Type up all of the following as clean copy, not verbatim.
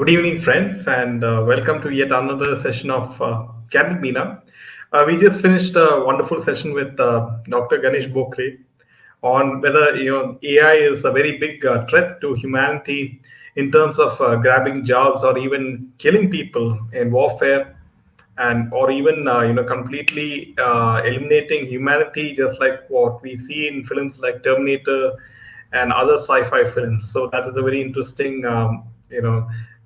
Good evening, friends, and welcome to yet another session of Candid Meena. We just finished a wonderful session with Dr. Ganesh Bokre on whether AI is a very big threat to humanity in terms of grabbing jobs or even killing people in warfare, and or even completely eliminating humanity, just like what we see in films like Terminator and other sci-fi films. So that is a very interesting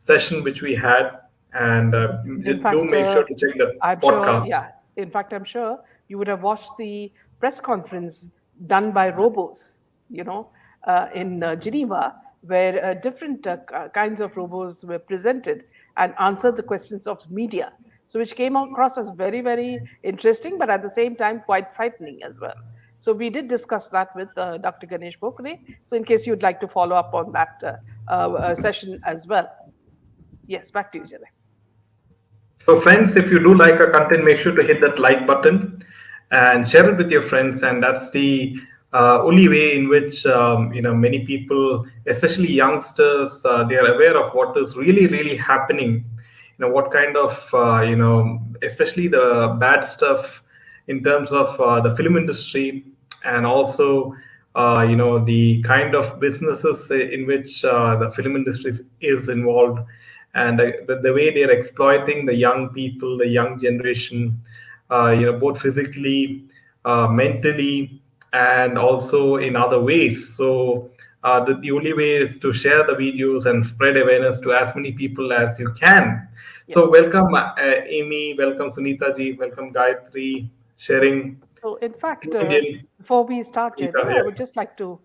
session which we had, and In do fact, make sure to check the I'm sure, podcast. yeah. In fact, I'm sure you would have watched the press conference done by robos, in Geneva, where different kinds of robos were presented and answered the questions of media. So, which came across as very, very interesting, but at the same time quite frightening as well. So, we did discuss that with Dr. Ganesh Bokre. So, in case you'd like to follow up on that session as well. Yes, back to you, Jale. So, friends, if you do like our content, make sure to hit that like button and share it with your friends. And that's the only way in which many people, especially youngsters, they are aware of what is really happening. What kind of especially the bad stuff in terms of the film industry, and also the kind of businesses in which the film industry is involved, and the way they're exploiting the young people, the young generation, both physically, mentally, and also in other ways. So the only way is to share the videos and spread awareness to as many people as you can. Yeah. So welcome, Amy, welcome, Sunita ji, welcome, Gayatri, sharing So, in fact, Indian. before we start, Yeah, Jaidev, I would just like to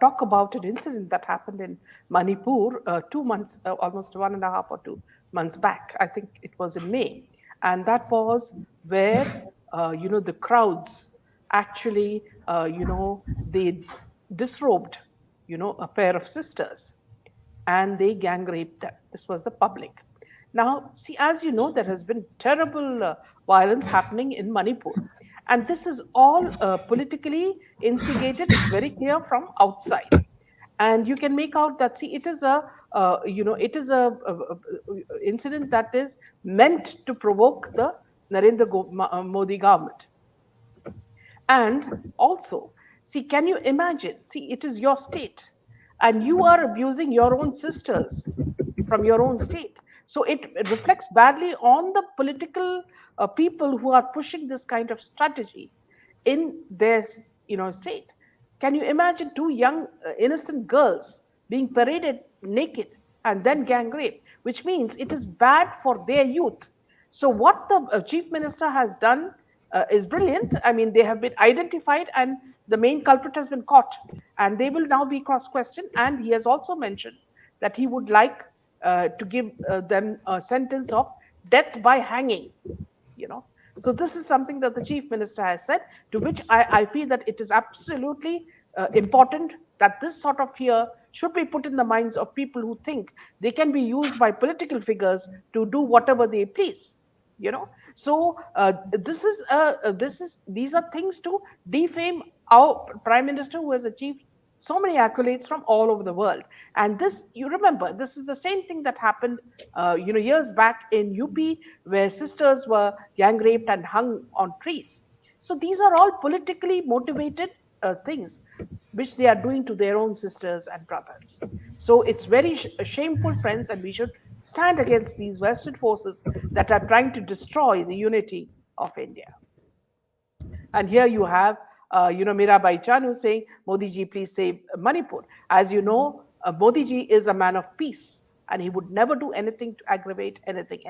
talk about an incident that happened in Manipur 2 months, almost 1.5 or 2 months back. I think it was in May. And that was where, the crowds actually, they disrobed, a pair of sisters and they gang raped them. This was the public. Now, see, as you know, there has been terrible violence happening in Manipur. And this is all politically instigated. It's very clear from outside. And you can make out that, see, it is a incident that is meant to provoke the Modi government. And also, see, can you imagine? See, it is your state, and you are abusing your own sisters from your own state. So it reflects badly on the political people who are pushing this kind of strategy in their state. Can you imagine two young innocent girls being paraded naked and then gang raped, which means it is bad for their youth. So what the chief minister has done is brilliant. I mean, they have been identified and the main culprit has been caught, and they will now be cross-questioned. And he has also mentioned that he would like to give them a sentence of death by hanging. So this is something that the chief minister has said, to which I feel that it is absolutely important that this sort of fear should be put in the minds of people who think they can be used by political figures to do whatever they please. So these are things to defame our prime minister, who has achieved so many accolades from all over the world. And this, you remember, this is the same thing that happened years back in UP, where sisters were gang raped and hung on trees. So these are all politically motivated things which they are doing to their own sisters and brothers. So it's very shameful, friends, and we should stand against these Western forces that are trying to destroy the unity of India. And here you have, Mirabai Chan, who's saying, Modi ji, please save Manipur. As you know, Modi ji is a man of peace, and he would never do anything to aggravate anything,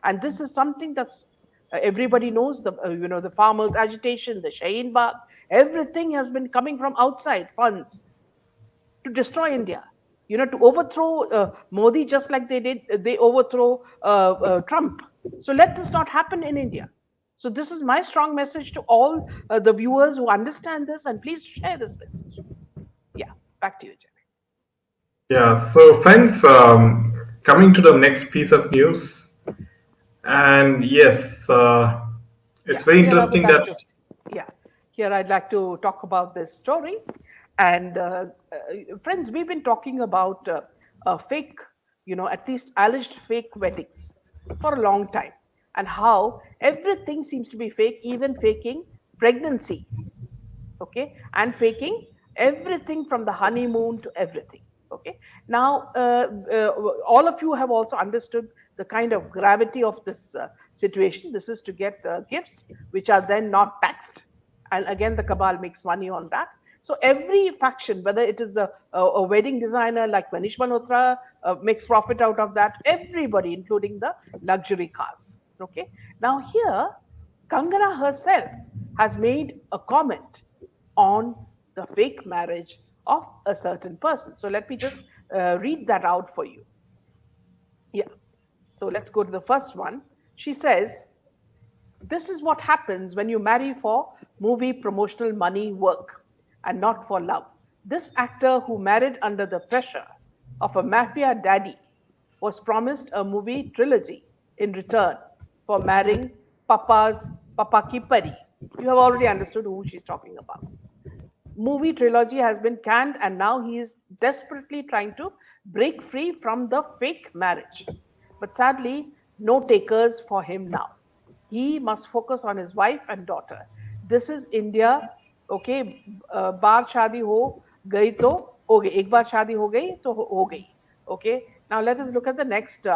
And this is something that's everybody knows, the farmers' agitation, the Shaheen Bagh, everything has been coming from outside funds to destroy India. To overthrow Modi, just like they overthrow Trump. So let this not happen in India. So this is my strong message to all the viewers who understand this, and please share this message. Yeah, back to you, Jenny. Yeah, so friends, coming to the next piece of news, and yes, it's Yeah, very here I would interesting like that. to. Yeah, here I'd like to talk about this story. And friends, we've been talking about fake at least alleged fake weddings for a long time, and how everything seems to be fake, even faking pregnancy, okay, and faking everything from the honeymoon to everything. Okay, now all of you have also understood the kind of gravity of this situation. This is to get gifts which are then not taxed, and again the cabal makes money on that. So every faction, whether it is a wedding designer like Manish Malhotra, makes profit out of that. Everybody, including the luxury cars. Okay, now here Kangana herself has made a comment on the fake marriage of a certain person. So let me just read that out for you. Yeah. So let's go to the first one. She says, this is what happens when you marry for movie promotional money work and not for love. This actor who married under the pressure of a mafia daddy was promised a movie trilogy in return for marrying Papa's Papa Ki Pari. You have already understood who she's talking about. Movie trilogy has been canned, and now he is desperately trying to break free from the fake marriage. But sadly, no takers for him now. He must focus on his wife and daughter. This is India. Okay, बार शादी हो गई तो हो गई, एक बार शादी हो गई तो हो गई. Okay, now let us look at the next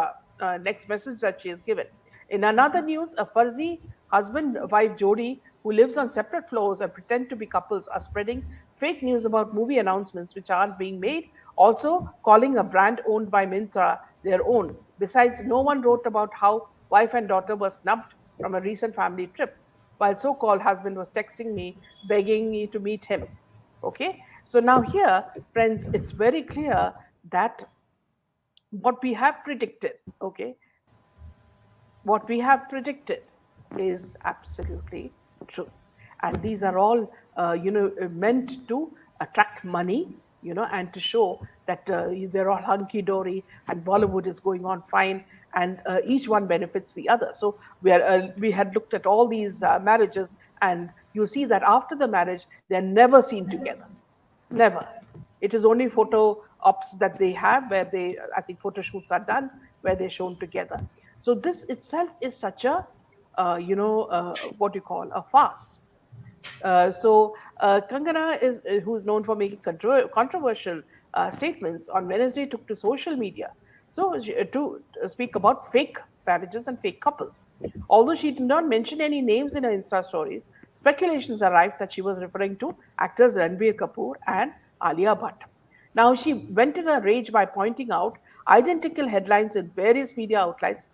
message that she has given. In another news, a Farzi husband-wife Jodi who lives on separate floors and pretend to be couples are spreading fake news about movie announcements which aren't being made, also calling a brand owned by Mintra their own. Besides, no one wrote about how wife and daughter were snubbed from a recent family trip, while so-called husband was texting me, begging me to meet him. Okay, so now here, friends, it's very clear that what we have predicted, okay, what we have predicted is absolutely true. And these are all, meant to attract money, and to show that they're all hunky dory and Bollywood is going on fine, and each one benefits the other. So we had looked at all these marriages, and you see that after the marriage, they're never seen together. Never. It is only photo ops that they have where I think photo shoots are done where they're shown together. So this itself is such a, what you call a farce. Kangana who's known for making controversial statements, on Wednesday took to social media to speak about fake marriages and fake couples. Although she did not mention any names in her Insta stories, speculations arrived that she was referring to actors Ranbir Kapoor and Alia Bhatt. Now, she went in a rage by pointing out identical headlines in various media outlets,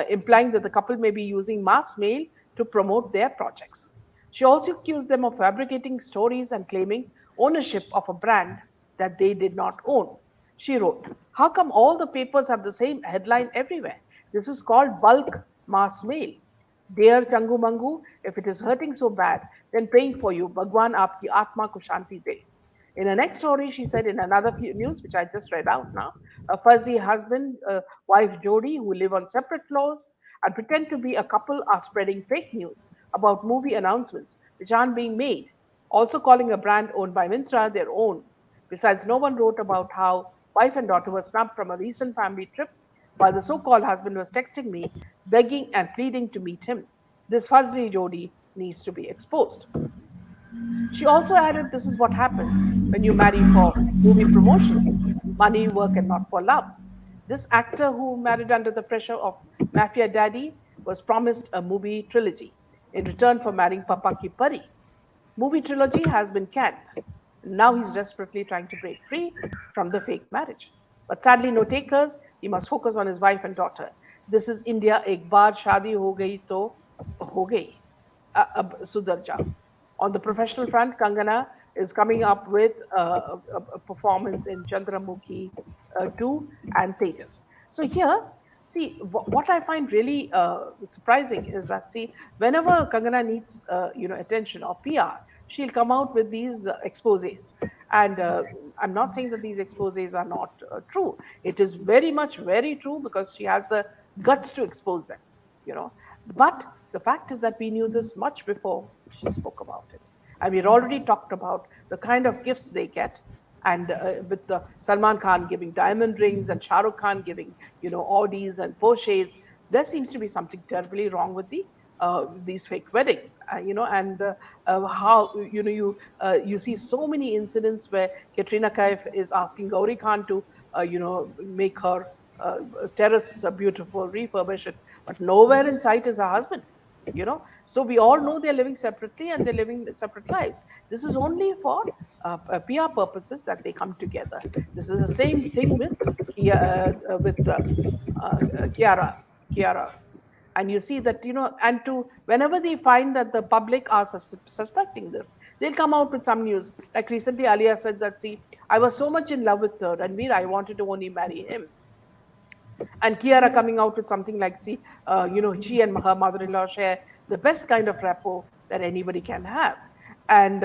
implying that the couple may be using mass mail to promote their projects. She also accused them of fabricating stories and claiming ownership of a brand that they did not own. She wrote, how come all the papers have the same headline everywhere? This is called bulk mass mail. Dear Changu Mangu, if it is hurting so bad, then praying for you, Bhagwan aapki atma ko shanti de. In the next story, she said in another news, which I just read out now, a fuzzy husband, wife Jodi, who live on separate floors and pretend to be a couple, are spreading fake news about movie announcements which aren't being made, also calling a brand owned by Mintra their own. Besides, no one wrote about how wife and daughter were snubbed from a recent family trip, while the so-called husband was texting me, begging and pleading to meet him. This fuzzy Jodi needs to be exposed. She also added, this is what happens when you marry for movie promotions, money, work, and not for love. This actor who married under the pressure of Mafia Daddy was promised a movie trilogy in return for marrying Papa Ki Pari. Movie trilogy has been canned. Now he's desperately trying to break free from the fake marriage. But sadly, no takers. He must focus on his wife and daughter. This is India. Ek baar shadi ho gayi to ho gayi. Sudhar jao. On the professional front, Kangana is coming up with a performance in Chandramukhi 2 and Tejas. So here, see, what I find really surprising is that, see, whenever Kangana needs, attention or PR, she'll come out with these exposés. And I'm not saying that these exposés are not true. It is very much very true because she has the guts to expose them, But the fact is that we knew this much before she spoke about it. And we'd already talked about the kind of gifts they get and with Salman Khan giving diamond rings and Shah Rukh Khan giving, Audis and Porsches, there seems to be something terribly wrong with these fake weddings, and how you see so many incidents where Katrina Kaif is asking Gauri Khan to make her terrace beautiful, refurbish it, but nowhere in sight is her husband. So we all know they're living separately and they're living separate lives. This is only for PR purposes that they come together. This is the same thing with Kiara. And you see that, and to whenever they find that the public are suspecting this, they'll come out with some news. Like recently, Alia said that, see, I was so much in love with Ranveer, I wanted to only marry him. And Kiara coming out with something like, see, she and her mother-in-law share the best kind of rapport that anybody can have. And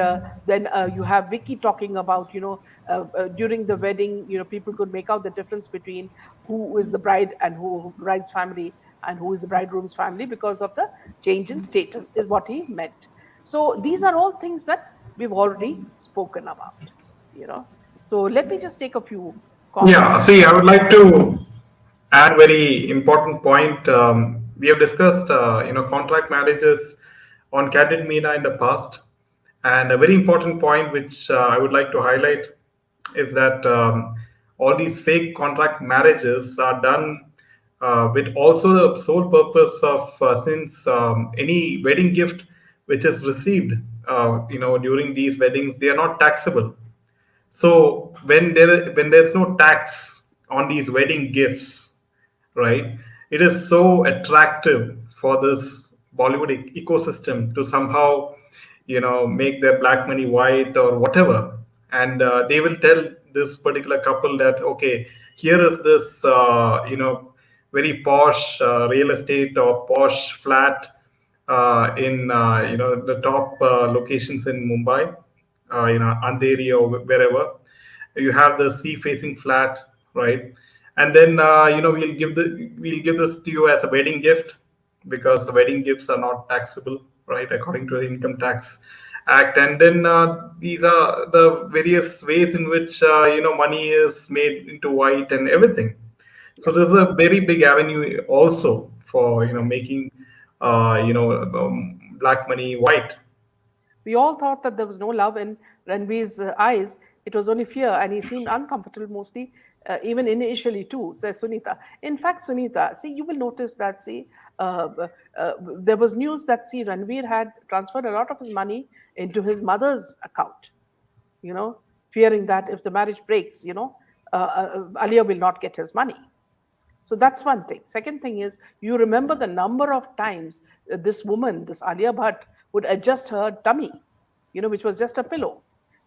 then you have Vicky talking about, during the wedding, people could make out the difference between who is the bride and who bride's family and who is the bridegroom's family because of the change in status, is what he meant. So these are all things that we've already spoken about. So let me just take a few Yeah, comments. see, I would like to add very important point. We have discussed, contract marriages on candid media in the past, and a very important point which I would like to highlight is that all these fake contract marriages are done with also the sole purpose of since any wedding gift which is received, during these weddings, they are not taxable. So when there's no tax on these wedding gifts, right? It is so attractive for this Bollywood ecosystem to somehow, make their black money white or whatever, and they will tell this particular couple that, okay, here is this, very posh real estate or posh flat in the top locations in Mumbai, Andheri or wherever. You have the sea-facing flat, right? And then we'll give this to you as a wedding gift because the wedding gifts are not taxable, right, according to the Income Tax Act. And then these are the various ways in which money is made into white and everything. So there's a very big avenue also for making black money white. We all thought that there was no love in Ranveer's eyes. It was only fear, and he seemed uncomfortable mostly, even initially too, says Sunita. In fact, Sunita, see, you will notice that, see, there was news that, see, Ranveer had transferred a lot of his money into his mother's account, fearing that if the marriage breaks, Alia will not get his money. So that's one thing. Second thing is, you remember the number of times this woman, this Alia Bhatt, would adjust her tummy, which was just a pillow.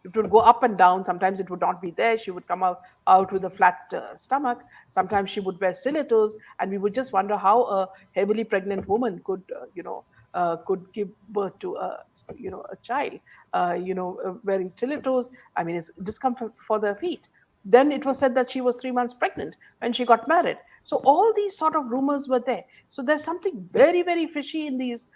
It would go up and down. Sometimes it would not be there. She would come out with a flat stomach. Sometimes she would wear stilettos, and we would just wonder how a heavily pregnant woman could give birth to a child, wearing stilettos. I mean, it's discomfort for their feet. Then it was said that she was 3 months pregnant when she got married. So all these sort of rumors were there. So there's something very, very fishy in these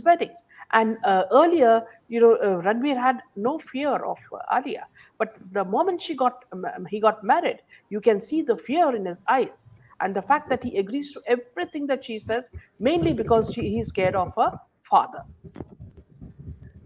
weddings. And earlier, Ranveer had no fear of Alia, but the moment he got married, you can see the fear in his eyes, and the fact that he agrees to everything that she says, mainly because he's scared of her father.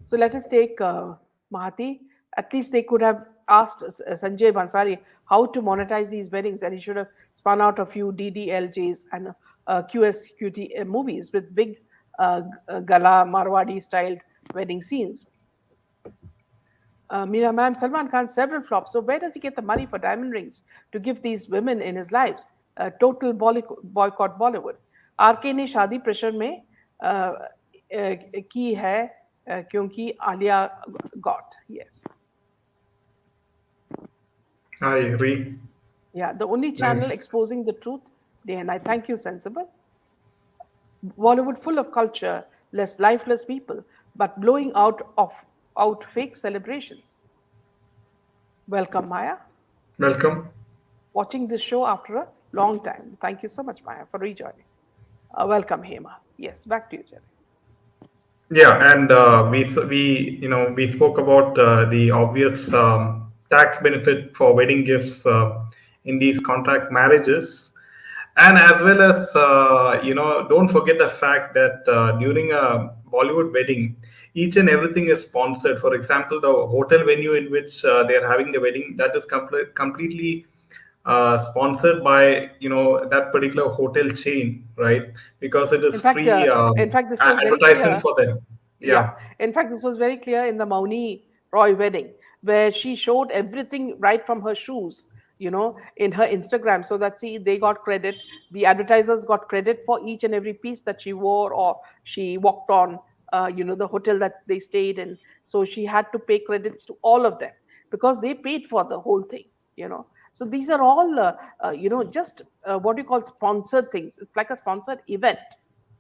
So let us take Mahati. At least they could have asked Sanjay Bhansali how to monetize these weddings, and he should have spun out a few DDLJs and QSQT movies with big Gala Marwadi styled wedding scenes. Meera ma'am, Salman Khan several flops. So where does he get the money for diamond rings to give these women in his lives? Total boycott Bollywood. RK ने शादी pressure में की है क्योंकि Alia got. Yes. I agree. Yeah, the only channel Nice. exposing the truth. And I thank you, Sensible. Bollywood full of culture, less lifeless people, but blowing out fake celebrations. Welcome, Maya. Welcome. Watching this show after a long time. Thank you so much, Maya, for rejoining. Welcome, Hema. Yes, back to you, Jerry. Yeah, and we spoke about the obvious. tax benefit for wedding gifts in these contract marriages. And as well as, don't forget the fact that during a Bollywood wedding, each and everything is sponsored. For example, the hotel venue in which they are having the wedding, that is completely sponsored by that particular hotel chain, right? Because it is free In fact, this was very advertisement clear. for them. Yeah, Yeah, in fact, this was very clear in the Mauni Roy wedding, where she showed everything right from her shoes, in her Instagram, so that see they got credit. The advertisers got credit for each and every piece that she wore or she walked on, the hotel that they stayed in. So she had to pay credits to all of them because they paid for the whole thing. So these are all, just what you call sponsored things. It's like a sponsored event,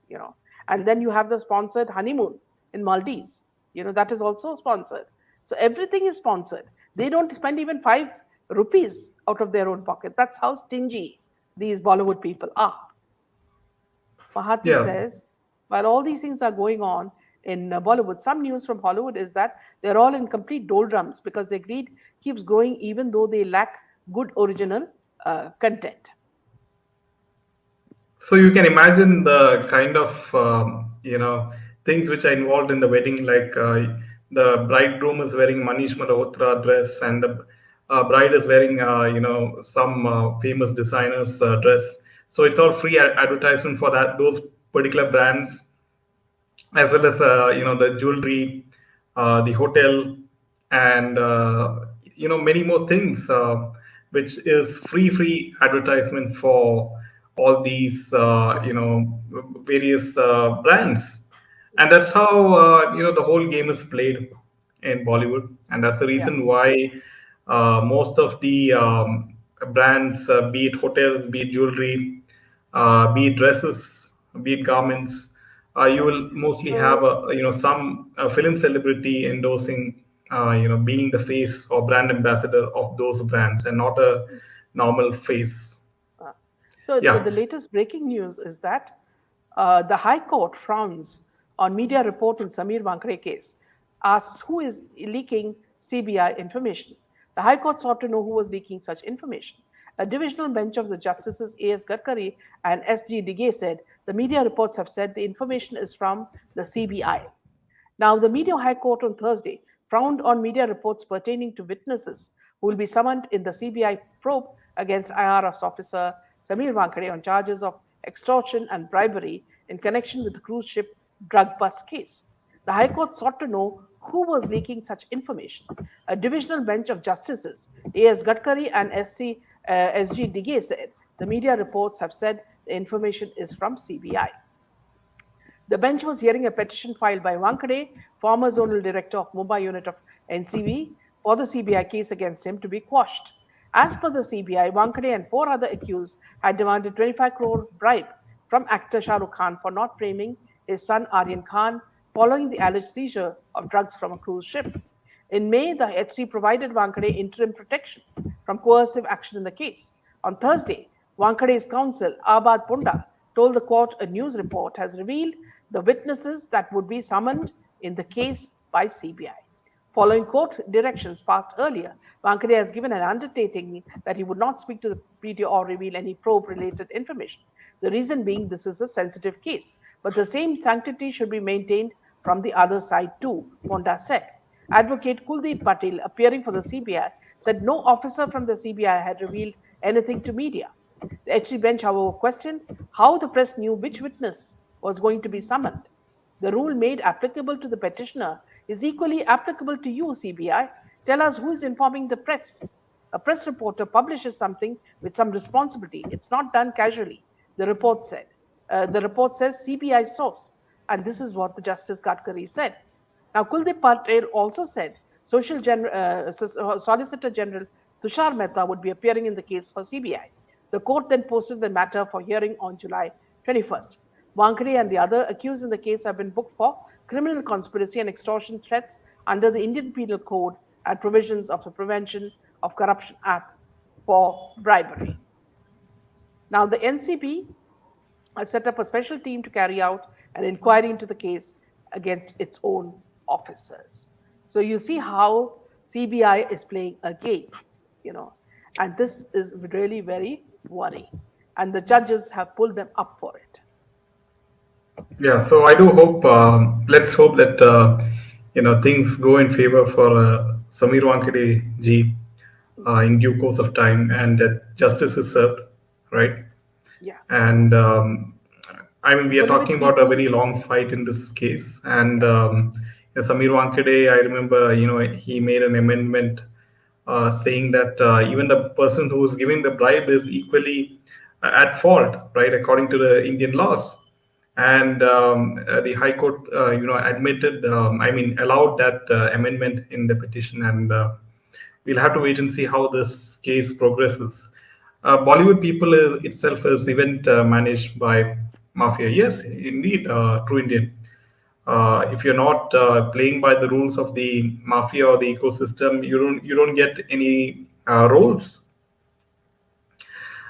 you know and then you have the sponsored honeymoon in Maldives, that is also sponsored. So everything is sponsored. They don't spend even 5 rupees out of their own pocket. That's how stingy these Bollywood people are. Mahathir yeah. says, while all these things are going on in Bollywood, some news from Hollywood is that they're all in complete doldrums because their greed keeps growing even though they lack good original content. So you can imagine the kind of things which are involved in the wedding, like the bridegroom is wearing Manish Malhotra dress, and the bride is wearing some famous designer's dress. So it's all free advertisement for those particular brands, as well as the jewelry, the hotel, and many more things, which is free advertisement for all these various brands. And that's how the whole game is played in Bollywood, and that's the Yeah. reason why most of the brands, be it hotels, be it jewelry, be it dresses, be it garments, you will mostly have So some film celebrity endorsing, being the face or brand ambassador of those brands, and not a normal face. Uh, so the Yeah. latest breaking news is that the High Court frowns on media report in Samir Wankhede case, asks who is leaking CBI information. The High Court sought to know who was leaking such information. A divisional bench of the Justices A.S. Gadkari and S.G. Digge said the media reports have said the information is from the CBI. Now, the Media High Court on Thursday frowned on media reports pertaining to witnesses who will be summoned in the CBI probe against IRS officer Samir Wankhede on charges of extortion and bribery in connection with the cruise ship drug bust case. The High Court sought to know who was leaking such information. A divisional bench of justices, A.S. Gadkari and S.G. Digge, said the media reports have said the information is from CBI. The bench was hearing a petition filed by Wankhede, former zonal director of Mumbai unit of NCV, for the CBI case against him to be quashed. As per the CBI, Wankhede and 4 other accused had demanded 25 crore bribe from actor Shah Rukh Khan for not framing his son Aryan Khan following the alleged seizure of drugs from a cruise ship. In May, the HC provided Wankhede interim protection from coercive action in the case. On Thursday, Wankhede's counsel, Abad Punda, told the court a news report has revealed the witnesses that would be summoned in the case by CBI. Following court directions passed earlier, Wankhede has given an undertaking that he would not speak to the media or reveal any probe related information. The reason being this is a sensitive case, but the same sanctity should be maintained from the other side too, Ponda said. Advocate Kuldeep Patil, appearing for the CBI, said no officer from the CBI had revealed anything to media. The HC bench, however, questioned how the press knew which witness was going to be summoned. The rule made applicable to the petitioner is equally applicable to you, CBI. Tell us who is informing the press. A press reporter publishes something with some responsibility. It's not done casually, the report said. The report says CBI source, and this is what the Justice Gadkari said. Now, Kuldeep Patel also said Solicitor General Tushar Mehta would be appearing in the case for CBI. The court then posted the matter for hearing on July 21st. Wankhede and the other accused in the case have been booked for criminal conspiracy and extortion threats under the Indian Penal Code and provisions of the Prevention of Corruption Act for bribery. Now, the NCP has set up a special team to carry out an inquiry into the case against its own officers. So you see how CBI is playing a game, you know, and this is really very worrying. And the judges have pulled them up for it. Yeah, so I do hope. Let's hope that things go in favor for Samir Wankhede ji in due course of time, and that justice is served, right? Yeah. And I mean, we are talking Bollywood about a people, very long fight in this case. And Samir Wankhede, I remember, he made an amendment saying that even the person who is giving the bribe is equally at fault, right, according to the Indian laws. And the High Court, admitted, I mean, allowed that amendment in the petition, and we'll have to wait and see how this case progresses. Bollywood people itself is event managed by mafia. Yes, indeed, true Indian. If you're not playing by the rules of the mafia or the ecosystem, you don't get any roles.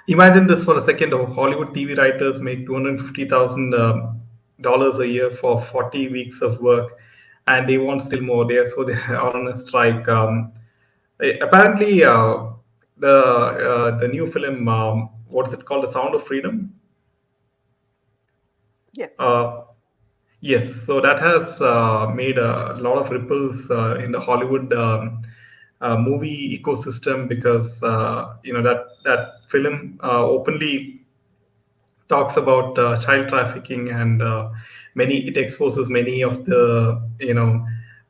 Imagine this for a second. Hollywood TV writers make $250,000 a year for 40 weeks of work, and they want still more. They are on a strike. Apparently, the new film, what is it called, The Sound of Freedom? yes. Uh, yes, so that has made a lot of ripples in the Hollywood movie ecosystem, because that film openly talks about child trafficking, and many it exposes many of the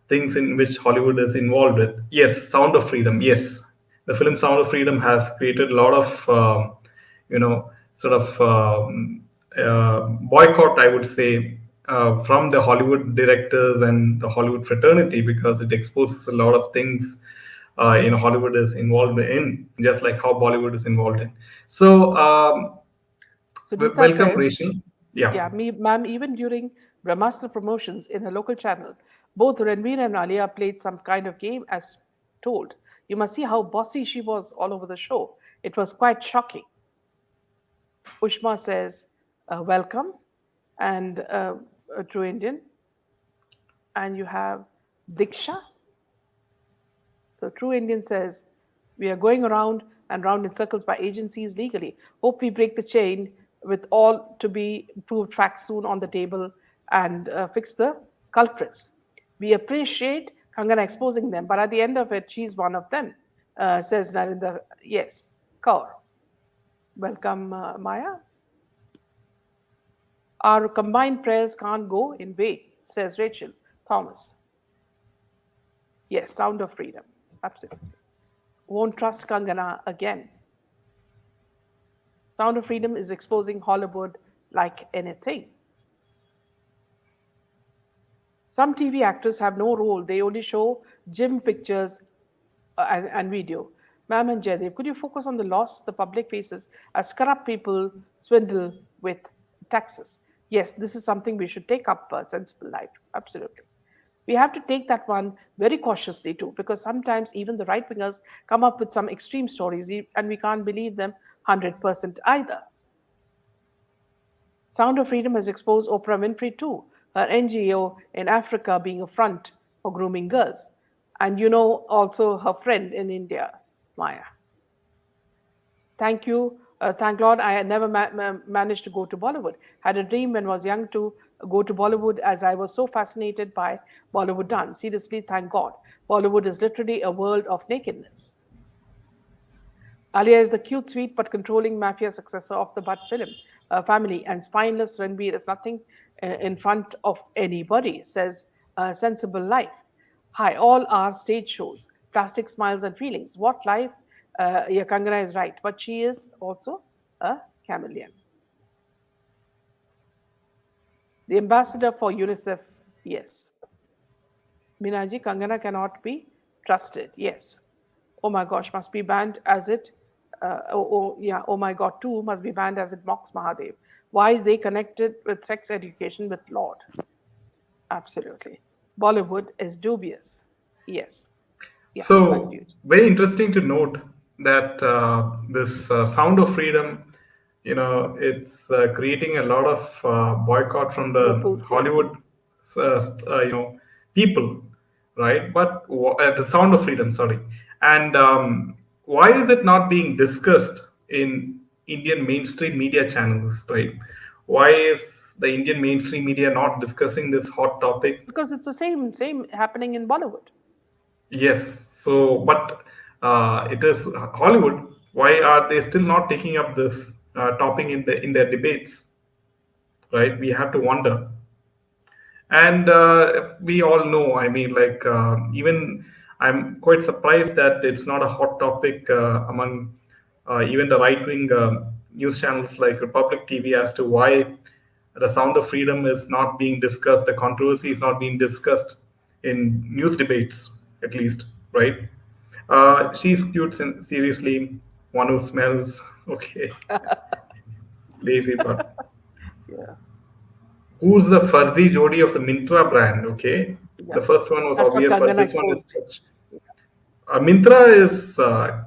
things in which Hollywood is involved with. Yes, Sound of Freedom. Yes, the film Sound of Freedom has created a lot of sort of boycott, I would say, from the Hollywood directors and the Hollywood fraternity, because it exposes a lot of things Hollywood is involved in, just like how Bollywood is involved in. So. Sunita Welcome, says, Rachel. Yeah. yeah, me, ma'am, even during Brahmastra promotions in a local channel, both Ranveer and Alia played some kind of game as told. You must see how bossy she was all over the show. It was quite shocking. Ushma says, welcome, and a true Indian. And you have Diksha. So True Indian says, we are going around and round in circles by agencies legally. Hope we break the chain with all to be proved facts soon on the table and fix the culprits. We appreciate Kangana exposing them, but at the end of it, she's one of them, says Narendra. Yes, Kaur. Welcome, Maya. Our combined prayers can't go in vain, says Rachel Thomas. Yes, sound of freedom. Absolutely. Won't trust Kangana again. Sound of Freedom is exposing Hollywood like anything. Some TV actors have no role, they only show gym pictures and video. Ma'am and Jaydev, could you focus on the loss the public faces as corrupt people swindle with taxes? Yes, this is something we should take up, sensible life. Absolutely. We have to take that one very cautiously too, because sometimes even the right wingers come up with some extreme stories and we can't believe them 100% either. Sound of Freedom has exposed Oprah Winfrey too, her NGO in Africa being a front for grooming girls. And you know, also her friend in India, Maya. Thank you. Thank God I had never managed to go to Bollywood. Had a dream when I was young to go to Bollywood as I was so fascinated by Bollywood dance. Seriously, thank God. Bollywood is literally a world of nakedness. Alia is the cute, sweet, but controlling mafia successor of the Butt film family, and spineless Ranbir is nothing in front of anybody, says Sensible Life. Hi, all are stage shows, plastic smiles and feelings. What life? Yeah, Kangana is right, but she is also a chameleon. The ambassador for UNICEF, yes. Minaji, Kangana cannot be trusted, yes. Oh my gosh, must be banned as it, yeah, oh my god, too, must be banned as it mocks Mahadev. Why they connected with sex education with Lord? Absolutely. Bollywood is dubious. Yes. Yeah, So continue. very interesting to note that this Sound of Freedom, it's creating a lot of boycott from the Ripples, yes. Hollywood, people. right? But the Sound of Freedom, sorry. And why is it not being discussed in Indian mainstream media channels, right? Why is the Indian mainstream media not discussing this hot topic? Because it's the same happening in Bollywood. Yes. So, but it is Hollywood. Why are they still not taking up this topic in their debates? Right? We have to wonder. And we all know, I mean, like, even I'm quite surprised that it's not a hot topic among even the right wing news channels like Republic TV as to why the Sound of Freedom is not being discussed, the controversy is not being discussed in news debates, at least, right? She's cute, seriously, one who smells, okay, lazy, but Yeah, who's the fuzzy Jodi of the Mintra brand? Okay, yeah. the first one was That's what obvious, but Kangana this one is exposed. such. Mintra is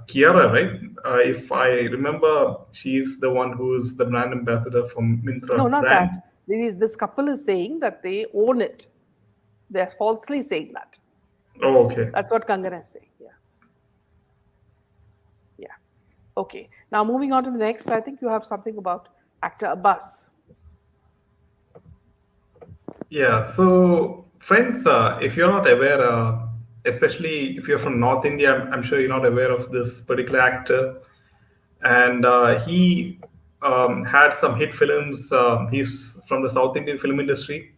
Kiara, right? If I remember, she's the one who's the brand ambassador for No, Mintra not that. brand. This couple is saying that they own it. They're falsely saying that. Oh, okay. That's what Kangana is saying. Yeah, yeah. Okay. Now moving on to the next, I think you have something about actor Abbas. Yeah. So, friends, if you're not aware, especially if you're from North India, I'm sure you're not aware of this particular actor. And he had some hit films. He's from the South Indian film industry.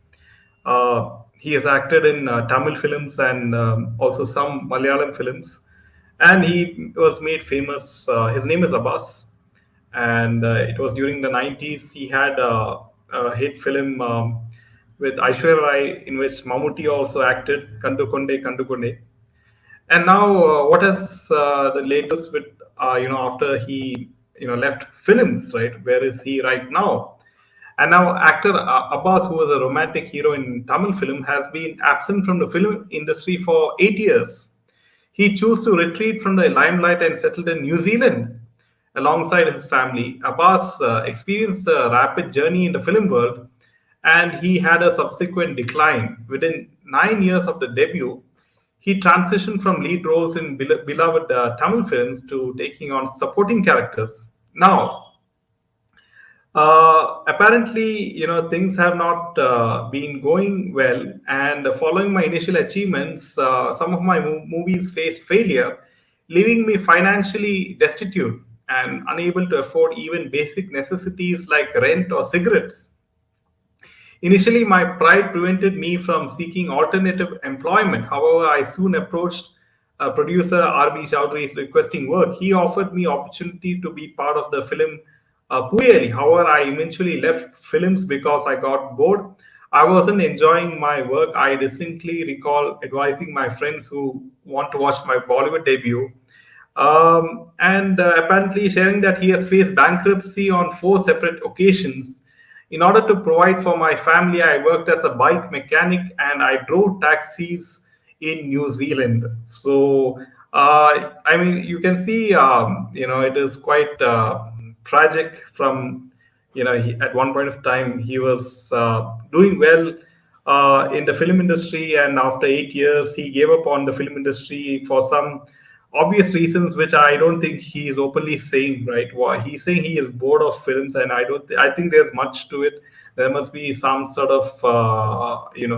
He has acted in Tamil films and also some Malayalam films. And he was made famous. His name is Abbas. And it was during the 90s. He had a hit film with Aishwarya Rai in which Mammootty also acted, Kandu Konde, Kandu Konde. And now, what is the latest with after he left films, right? Where is he right now? And now actor Abbas, who was a romantic hero in Tamil film, has been absent from the film industry for 8 years. He chose to retreat from the limelight and settled in New Zealand alongside his family. Abbas experienced a rapid journey in the film world, and he had a subsequent decline. Within 9 years of the debut, he transitioned from lead roles in beloved Tamil films to taking on supporting characters. Now, apparently, things have not been going well, and following my initial achievements, some of my movies faced failure, leaving me financially destitute and unable to afford even basic necessities like rent or cigarettes. Initially, my pride prevented me from seeking alternative employment. However, I soon approached producer R.B. Chowdhury requesting work. He offered me opportunity to be part of the film Puyeri. However, I eventually left films because I got bored. I wasn't enjoying my work. I distinctly recall advising my friends who want to watch my Bollywood debut and apparently sharing that he has faced bankruptcy on four separate occasions. In order to provide for my family, I worked as a bike mechanic and I drove taxis in New Zealand. So, I mean, you can see, it is quite tragic from, at one point of time, he was doing well in the film industry, and after 8 years, he gave up on the film industry for some obvious reasons, which I don't think he is openly saying. Right? Why he's saying he is bored of films, and I don't. I think there's much to it. There must be some sort of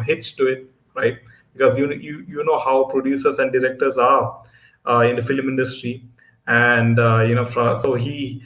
hitch to it, right? Because you know how producers and directors are in the film industry, and so he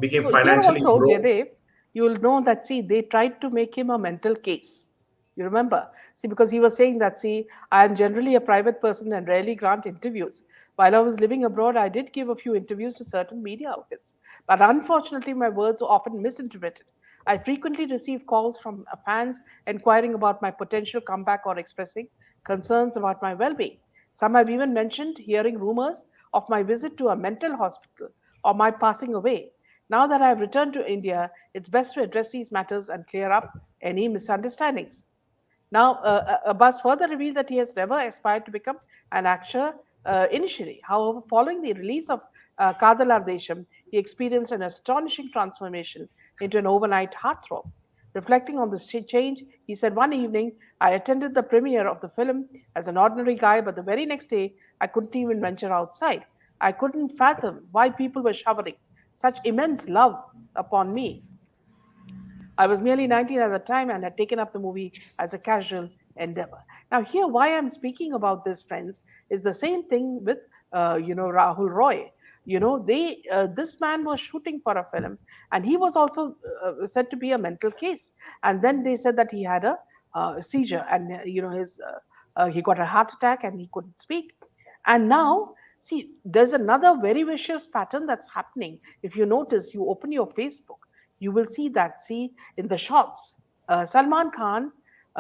became So here financially also, broke. Jade, you will know that see they tried to make him a mental case. You remember? See, because he was saying that see, I am generally a private person and rarely grant interviews. While I was living abroad, I did give a few interviews to certain media outlets, but unfortunately, my words were often misinterpreted. I frequently receive calls from fans inquiring about my potential comeback or expressing concerns about my well being. Some have even mentioned hearing rumors of my visit to a mental hospital or my passing away. Now that I have returned to India, it's best to address these matters and clear up any misunderstandings. Now, Abbas further revealed that he has never aspired to become an actor initially. However, following the release of Kadalar Desham, he experienced an astonishing transformation into an overnight heartthrob. Reflecting on this change, he said, "One evening, I attended the premiere of the film as an ordinary guy, but the very next day, I couldn't even venture outside. I couldn't fathom why people were showering such immense love upon me. I was merely 19 at the time and had taken up the movie as a casual endeavor." Now, here, why I'm speaking about this, friends, is the same thing with, Rahul Roy. This man was shooting for a film, and he was also said to be a mental case. And then they said that he had a seizure, and he got a heart attack, and he couldn't speak. And now, see, there's another very vicious pattern that's happening. If you notice, you open your Facebook, you will see that. See, in the shots, Salman Khan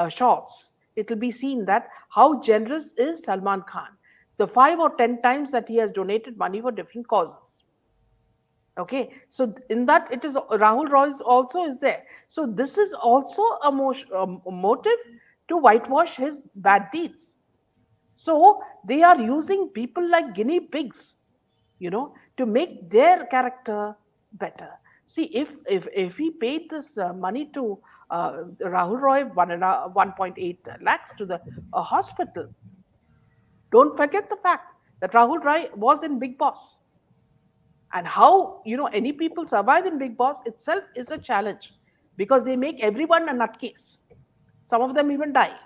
shots, it will be seen that how generous is Salman Khan. The 5 or 10 times that he has donated money for different causes. Okay, so in that it is Rahul Roy's also is there. So this is also a motive to whitewash his bad deeds. So they are using people like guinea pigs, to make their character better. See, if he paid this money to Rahul Roy, 1.8 lakhs to the hospital, don't forget the fact that Rahul Roy was in Big Boss. And how any people survive in Big Boss itself is a challenge, because they make everyone a nutcase. Some of them even die.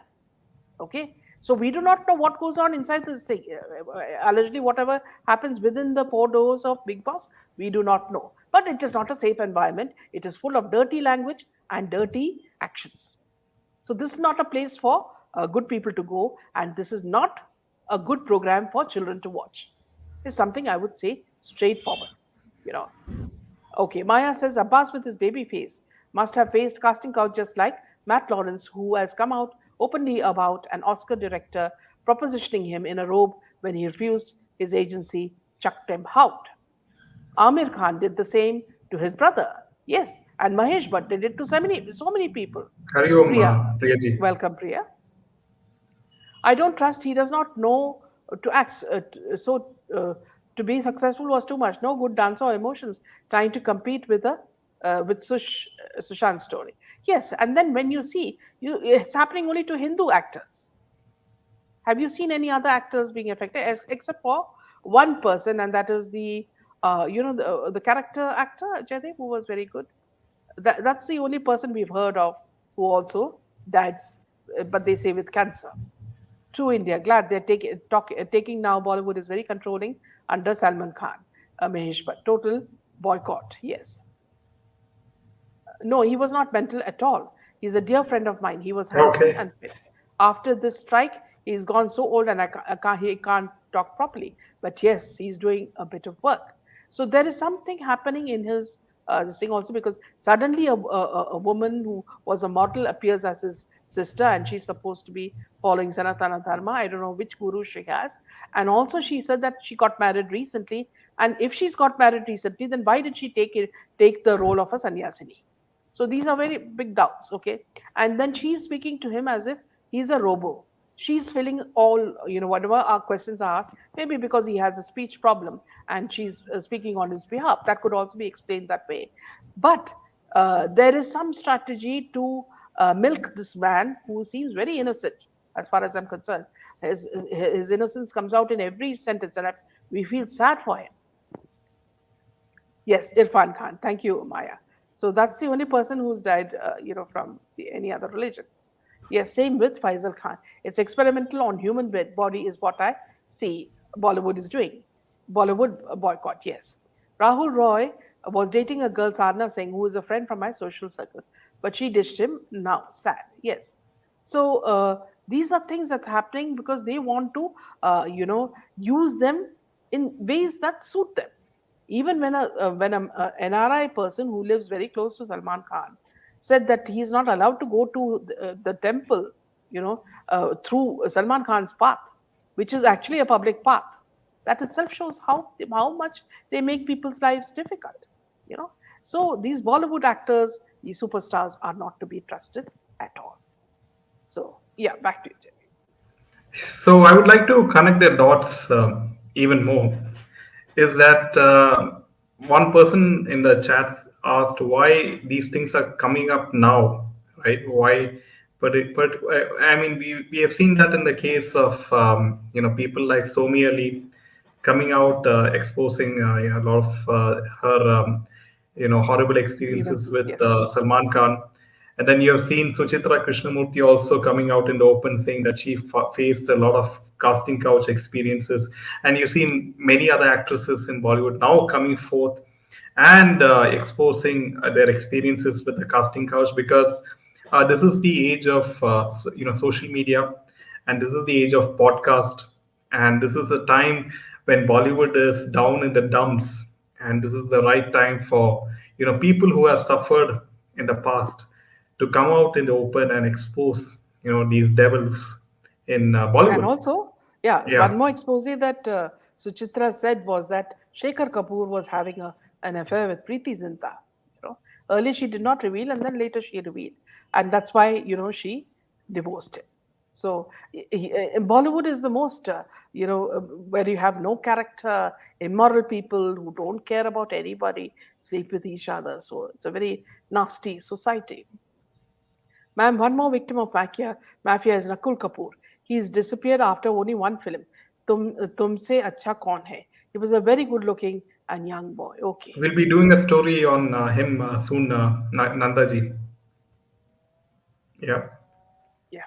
Okay, so we do not know what goes on inside this thing. Allegedly, whatever happens within the four doors of Big Boss, we do not know. But it is not a safe environment. It is full of dirty language and dirty actions. So this is not a place for good people to go, and this is not a good program for children to watch. Is something I would say straightforward. You know. Okay, Maya says Abbas with his baby face must have faced casting couch just like Matt Lawrence, who has come out openly about an Oscar director propositioning him in a robe when he refused. His agency chucked him out. Amir Khan did the same to his brother. Yes, and Mahesh Bhatt did it to so many people. Hariom, Priya, Priyaji. welcome, Priya. I don't trust he does not know to act. To be successful was too much. No good dancer or emotions trying to compete with a with Sushant's story. Yes, and then when you see it's happening only to Hindu actors. Have you seen any other actors being affected, except for one person, and that is the character actor Jaydev, who was very good. That's the only person we've heard of who also died, but they say with cancer. True India. Glad they're taking now. Bollywood is very controlling under Salman Khan, Mahesh Bhatt. Total boycott. Yes. No, he was not mental at all. He's a dear friend of mine. He was handsome Okay. and fit. After this strike, he's gone so old, and he can't talk properly. But yes, he's doing a bit of work. So there is something happening in his this thing also, because suddenly a woman who was a model appears as his sister, and she's supposed to be following Sanatana Dharma. I don't know which guru she has. And also she said that she got married recently. And if she's got married recently, then why did she take the role of a sannyasini? So these are very big doubts, okay? And then she's speaking to him as if he's a robo. She's filling all, whatever our questions are asked, maybe because he has a speech problem and she's speaking on his behalf. That could also be explained that way. But there is some strategy to milk this man who seems very innocent, as far as I'm concerned. His innocence comes out in every sentence, and we feel sad for him. Yes, Irfan Khan. Thank you, Maya. So that's the only person who's died, from any other religion. Yes, same with Faisal Khan. It's experimental on human body is what I see Bollywood is doing. Bollywood boycott, yes. Rahul Roy was dating a girl, Sarna Singh, who is a friend from my social circle, but she ditched him now. Sad, yes. So these are things that's happening because they want to, use them in ways that suit them. Even when a NRI person who lives very close to Salman Khan said that he is not allowed to go to the temple, through Salman Khan's path, which is actually a public path. That itself shows how much they make people's lives difficult. You know, so these Bollywood actors, these superstars, are not to be trusted at all. So yeah, back to you, Jimmy. So I would like to connect the dots even more. Is that one person in the chats asked why these things are coming up now? right? Why? But I mean, we have seen that in the case of people like Somi Ali coming out exposing a lot of her horrible experiences Grievances, with yes. Salman Khan. And then you have seen Suchitra Krishnamurti also coming out in the open saying that she faced a lot of casting couch experiences. And you've seen many other actresses in Bollywood now coming forth and exposing their experiences with the casting couch, because this is the age of social media, and this is the age of podcast, and this is a time when Bollywood is down in the dumps, and this is the right time for people who have suffered in the past to come out in the open and expose these devils in And Bollywood. also, yeah, Yeah. one more expose that Suchitra said was that Shekhar Kapoor was having an affair with Preeti Zinta. You know, earlier she did not reveal, and then later she revealed, and that's why she divorced him. So Bollywood is the most where you have no character, immoral people who don't care about anybody, sleep with each other. So it's a very nasty society. Ma'am, one more victim of mafia is Nakul Kapoor. He's disappeared after only one film. Tumse Acha Kaun Hai. He was a very good looking and young boy. Okay. We'll be doing a story on him soon, Nandaji. Yeah. Yeah.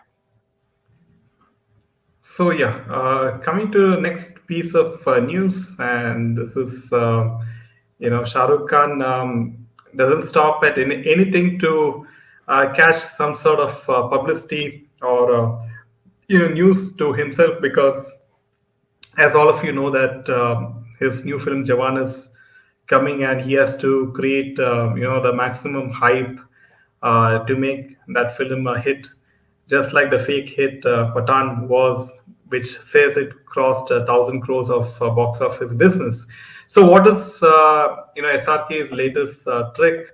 So yeah, coming to the next piece of news, and this is Shah Rukh Khan doesn't stop at anything to catch some sort of publicity or news to himself, because as all of you know that his new film Jawan is coming, and he has to create the maximum hype to make that film a hit, just like the fake hit Patan was, which says it crossed 1,000 crores of box office business. So what is SRK's latest trick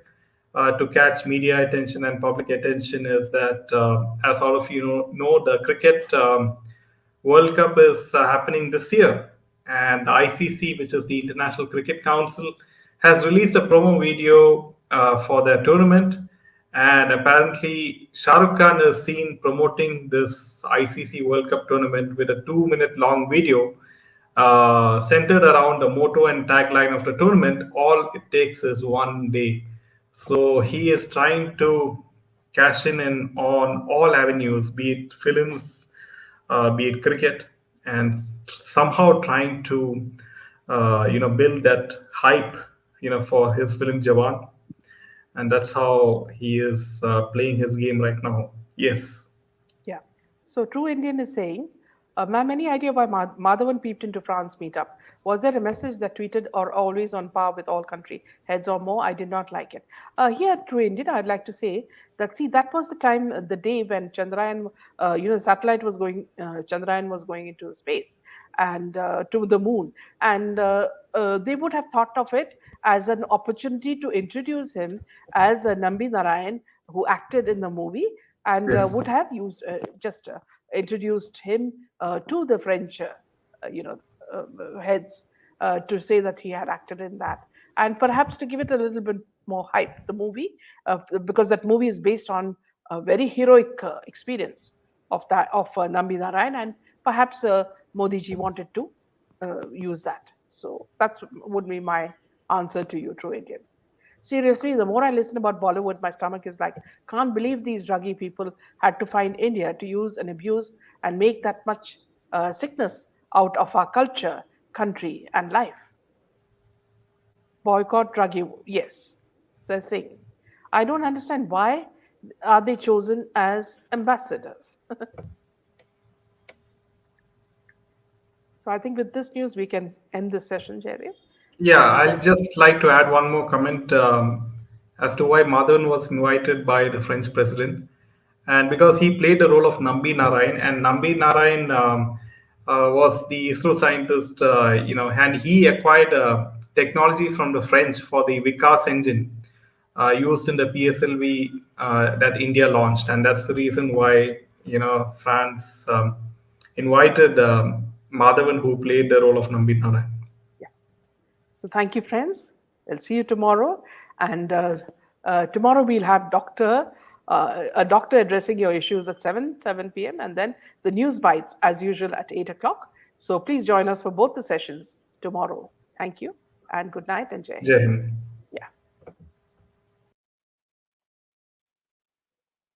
to catch media attention and public attention is that, as all of you know the cricket World Cup is happening this year, and the ICC, which is the International Cricket Council, has released a promo video for their tournament. And apparently, Shah Rukh Khan is seen promoting this ICC World Cup tournament with a 2 minute long video centered around the motto and tagline of the tournament. All it takes is one day. So he is trying to cash in on all avenues, be it films, be it cricket, and somehow trying to build that hype for his film Jawan, and that's how he is playing his game right now. Yes. Yeah. So True Indian is saying, ma'am, any idea why Madhavan peeped into France meetup? Was there a message that tweeted or always on par with all country heads or more? I did not like it. Here, True Indian, I'd like to say that see that was the time, the day when Chandrayaan, satellite was going, Chandrayaan was going into space and to the moon, and they would have thought of it as an opportunity to introduce him as Nambi Narayan, who acted in the movie, and Yes. would have used just introduced him to the French, you know, heads to say that he had acted in that, and perhaps to give it a little bit more hype. The movie, because that movie is based on a very heroic experience of Nambi Narayan, and perhaps Modi ji wanted to use that. So that's would be my answer to you, True Indian. Seriously, the more I listen about Bollywood, my stomach is like, can't believe these druggy people had to find India to use and abuse and make that much sickness out of our culture, country, and life. Boycott druggy, yes. So saying, I don't understand why are they chosen as ambassadors. So I think with this news we can end this session, Jerry. Yeah, And I'll just like to add one more comment as to why Madhavan was invited by the French president. And because he played the role of Nambi Narayan, and Nambi Narayan was the ISRO scientist, and he acquired technology from the French for the Vikas engine used in the PSLV that India launched. And that's the reason why, France invited Madhavan, who played the role of Nambi Narayan. yeah. So thank you, friends. I'll see you tomorrow. And tomorrow we'll have Dr. a doctor addressing your issues at 7 p.m., and then the news bites as usual at 8 o'clock. So please join us for both the sessions tomorrow. Thank you and good night and Jai Jai Hind. Hind.